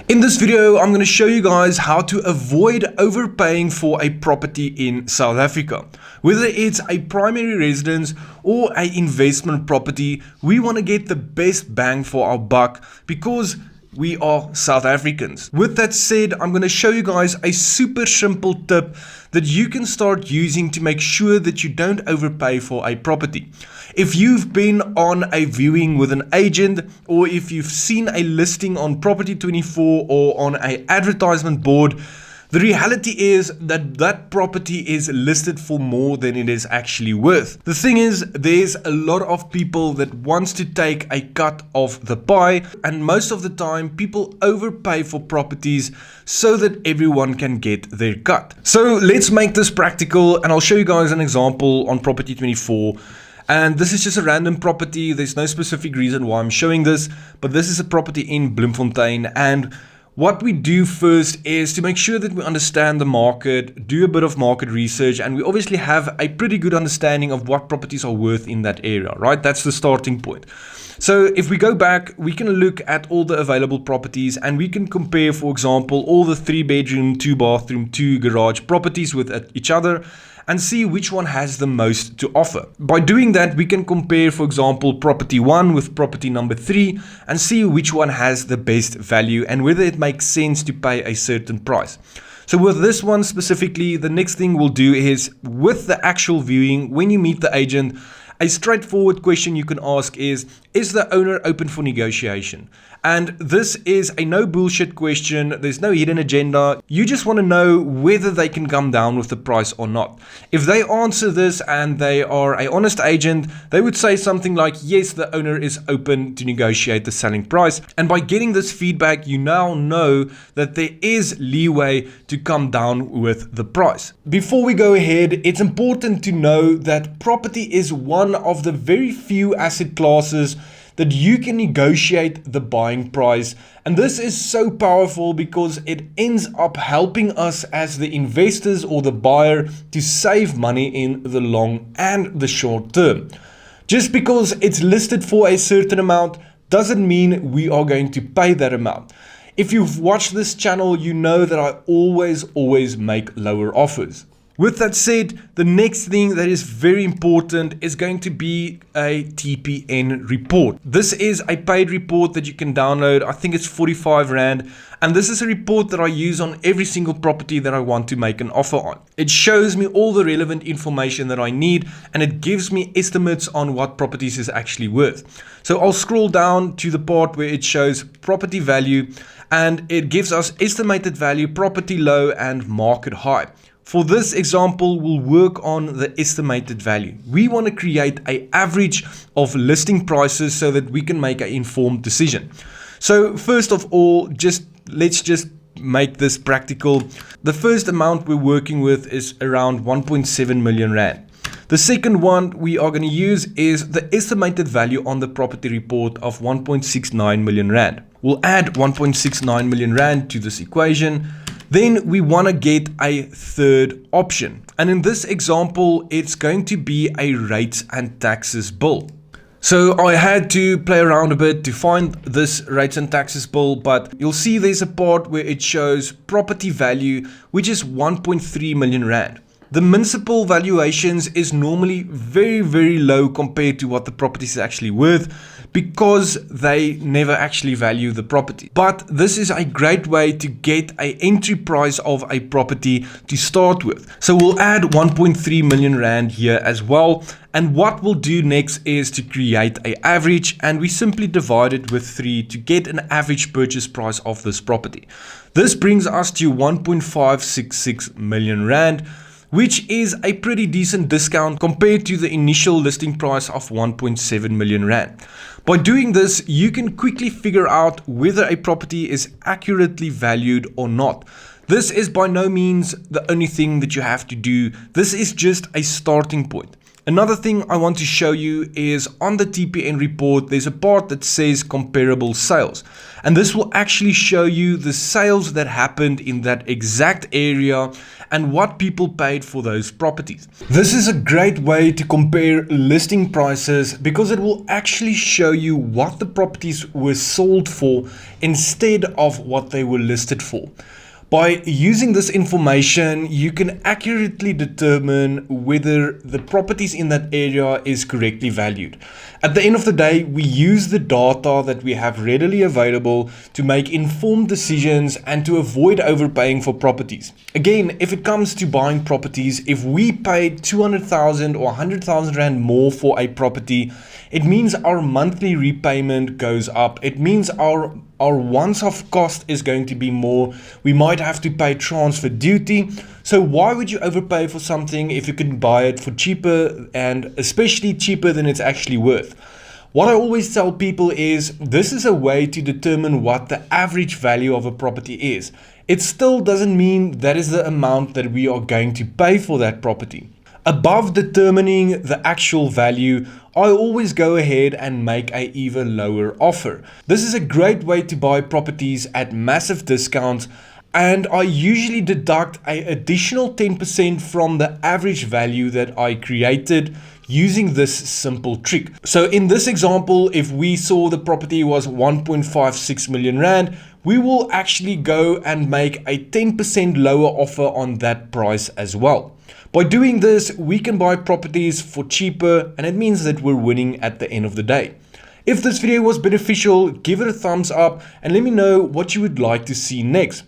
In this video, I'm going to show you guys how to avoid overpaying for a property in South Africa. Whether it's a primary residence or an investment property, we want to get the best bang for our buck because we are South Africans. With that said, I'm going to show you guys a super simple tip that you can start using to make sure that you don't overpay for a property. If you've been on a viewing with an agent, or if you've seen a listing on Property24 or on an advertisement board, the reality is that that property is listed for more than it is actually worth. The thing is, there's a lot of people that wants to take a cut of the pie, and most of the time people overpay for properties so that everyone can get their cut. So let's make this practical, and I'll show you guys an example on Property24. And this is just a random property. There's no specific reason why I'm showing this, but this is a property in Bloemfontein. And what we do first is to make sure that we understand the market, do a bit of market research, and we obviously have a pretty good understanding of what properties are worth in that area, right? That's the starting point. So if we go back, we can look at all the available properties and we can compare, for example, all the 3-bedroom, 2-bathroom, 2-garage properties with each other and see which one has the most to offer. By doing that, we can compare, for example, property 1 with property number 3 and see which one has the best value and whether it makes sense to pay a certain price. So with this one specifically, the next thing we'll do is, with the actual viewing, when you meet the agent, a straightforward question you can ask is the owner open for negotiation? And this is a no bullshit question. There's no hidden agenda. You just want to know whether they can come down with the price or not. If they answer this and they are an honest agent, they would say something like, yes, the owner is open to negotiate the selling price. And by getting this feedback, you now know that there is leeway to come down with the price. Before we go ahead, it's important to know that property is one of the very few asset classes that you can negotiate the buying price. And this is so powerful because it ends up helping us as the investors or the buyer to save money in the long and the short term. Just because it's listed for a certain amount doesn't mean we are going to pay that amount. If you've watched this channel, you know that I always make lower offers. With that said, the next thing that is very important is going to be a TPN report. This is a paid report that you can download. I think it's 45 Rand. And this is a report that I use on every single property that I want to make an offer on. It shows me all the relevant information that I need, and it gives me estimates on what properties is actually worth. So I'll scroll down to the part where it shows property value, and it gives us estimated value, property low, and market high. For this example, we'll work on the estimated value. We want to create an average of listing prices so that we can make an informed decision. So first of all, let's just make this practical. The first amount we're working with is around 1.7 million Rand. The second one we are going to use is the estimated value on the property report of 1.69 million Rand. We'll add 1.69 million Rand to this equation. Then we want to get a third option. And in this example, it's going to be a rates and taxes bill. So I had to play around a bit to find this rates and taxes bill, but you'll see there's a part where it shows property value, which is 1.3 million Rand. The municipal valuations is normally very low compared to what the property is actually worth because they never actually value the property. But this is a great way to get an entry price of a property to start with. So we'll add 1.3 million Rand here as well. And what we'll do next is to create an average, and we simply divide it with 3 to get an average purchase price of this property. This brings us to 1.566 million Rand, which is a pretty decent discount compared to the initial listing price of 1.7 million Rand. By doing this, you can quickly figure out whether a property is accurately valued or not. This is by no means the only thing that you have to do. This is just a starting point. Another thing I want to show you is on the TPN report, there's a part that says comparable sales. And this will actually show you the sales that happened in that exact area and what people paid for those properties. This is a great way to compare listing prices because it will actually show you what the properties were sold for instead of what they were listed for. By using this information, you can accurately determine whether the properties in that area is correctly valued. At the end of the day, we use the data that we have readily available to make informed decisions and to avoid overpaying for properties. Again, if it comes to buying properties, if we paid 200,000 or 100,000 Rand more for a property, it means our monthly repayment goes up. It means our once-off cost is going to be more. We might have to pay transfer duty. So why would you overpay for something if you can buy it for cheaper, and especially cheaper than it's actually worth? What I always tell people is this is a way to determine what the average value of a property is. It still doesn't mean that is the amount that we are going to pay for that property. Above determining the actual value, I always go ahead and make an even lower offer. This is a great way to buy properties at massive discounts, and I usually deduct an additional 10% from the average value that I created using this simple trick. So in this example, if we saw the property was 1.56 million Rand, we will actually go and make a 10% lower offer on that price as well. By doing this, we can buy properties for cheaper, and it means that we're winning at the end of the day. If this video was beneficial, give it a thumbs up and let me know what you would like to see next.